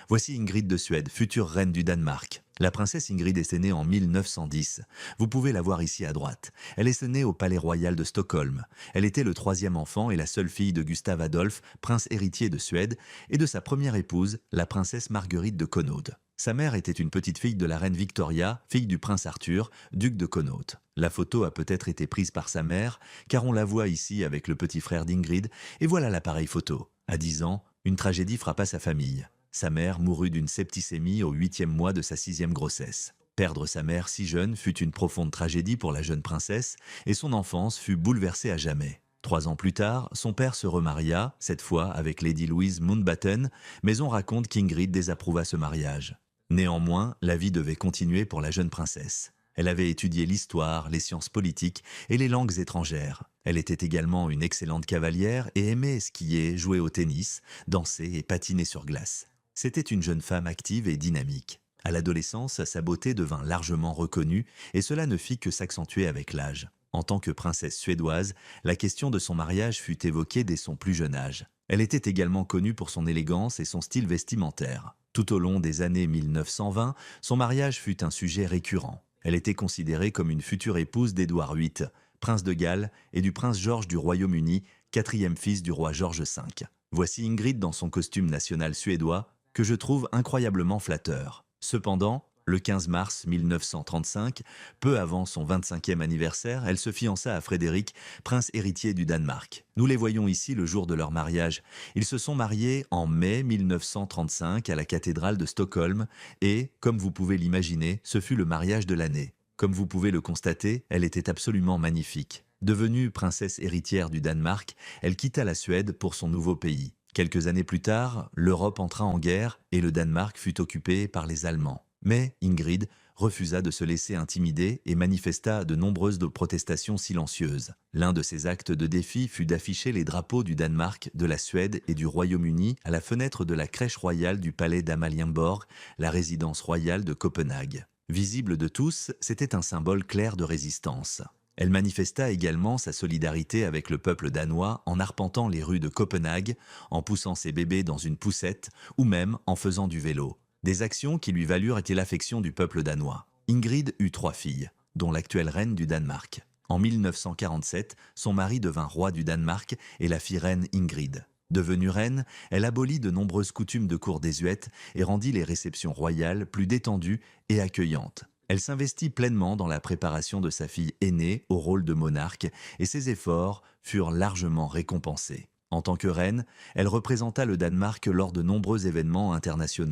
Voici Ingrid de Suède, future reine du Danemark. La princesse Ingrid est née en 1910. Vous pouvez la voir ici à droite. Elle est née au palais royal de Stockholm. Elle était le troisième enfant et la seule fille de Gustave Adolphe, prince héritier de Suède, et de sa première épouse, la princesse Marguerite de Connaught. Sa mère était une petite fille de la reine Victoria, fille du prince Arthur, duc de Connaught. La photo a peut-être été prise par sa mère, car on la voit ici avec le petit frère d'Ingrid, et voilà l'appareil photo. À 10 ans, une tragédie frappa sa famille. Sa mère mourut d'une septicémie au 8e mois de sa 6e grossesse. Perdre sa mère si jeune fut une profonde tragédie pour la jeune princesse, et son enfance fut bouleversée à jamais. 3 ans plus tard, son père se remaria, cette fois avec Lady Louise Mountbatten, mais on raconte qu'Ingrid désapprouva ce mariage. Néanmoins, la vie devait continuer pour la jeune princesse. Elle avait étudié l'histoire, les sciences politiques et les langues étrangères. Elle était également une excellente cavalière et aimait skier, jouer au tennis, danser et patiner sur glace. C'était une jeune femme active et dynamique. À l'adolescence, sa beauté devint largement reconnue et cela ne fit que s'accentuer avec l'âge. En tant que princesse suédoise, la question de son mariage fut évoquée dès son plus jeune âge. Elle était également connue pour son élégance et son style vestimentaire. Tout au long des années 1920, son mariage fut un sujet récurrent. Elle était considérée comme une future épouse d'Édouard VIII, prince de Galles, et du prince George du Royaume-Uni, quatrième fils du roi George V. Voici Ingrid dans son costume national suédois, que je trouve incroyablement flatteur. Cependant, le 15 mars 1935, peu avant son 25e anniversaire, elle se fiança à Frédéric, prince héritier du Danemark. Nous les voyons ici le jour de leur mariage. Ils se sont mariés en mai 1935 à la cathédrale de Stockholm et, comme vous pouvez l'imaginer, ce fut le mariage de l'année. Comme vous pouvez le constater, elle était absolument magnifique. Devenue princesse héritière du Danemark, elle quitta la Suède pour son nouveau pays. Quelques années plus tard, l'Europe entra en guerre et le Danemark fut occupé par les Allemands. Mais Ingrid refusa de se laisser intimider et manifesta de nombreuses protestations silencieuses. L'un de ses actes de défi fut d'afficher les drapeaux du Danemark, de la Suède et du Royaume-Uni à la fenêtre de la crèche royale du palais d'Amalienborg, la résidence royale de Copenhague. Visible de tous, c'était un symbole clair de résistance. Elle manifesta également sa solidarité avec le peuple danois en arpentant les rues de Copenhague, en poussant ses bébés dans une poussette ou même en faisant du vélo. Des actions qui lui valurent l'affection du peuple danois. Ingrid eut 3 filles, dont l'actuelle reine du Danemark. En 1947, son mari devint roi du Danemark et la fit reine Ingrid. Devenue reine, elle abolit de nombreuses coutumes de cour désuètes et rendit les réceptions royales plus détendues et accueillantes. Elle s'investit pleinement dans la préparation de sa fille aînée au rôle de monarque et ses efforts furent largement récompensés. En tant que reine, elle représenta le Danemark lors de nombreux événements internationaux.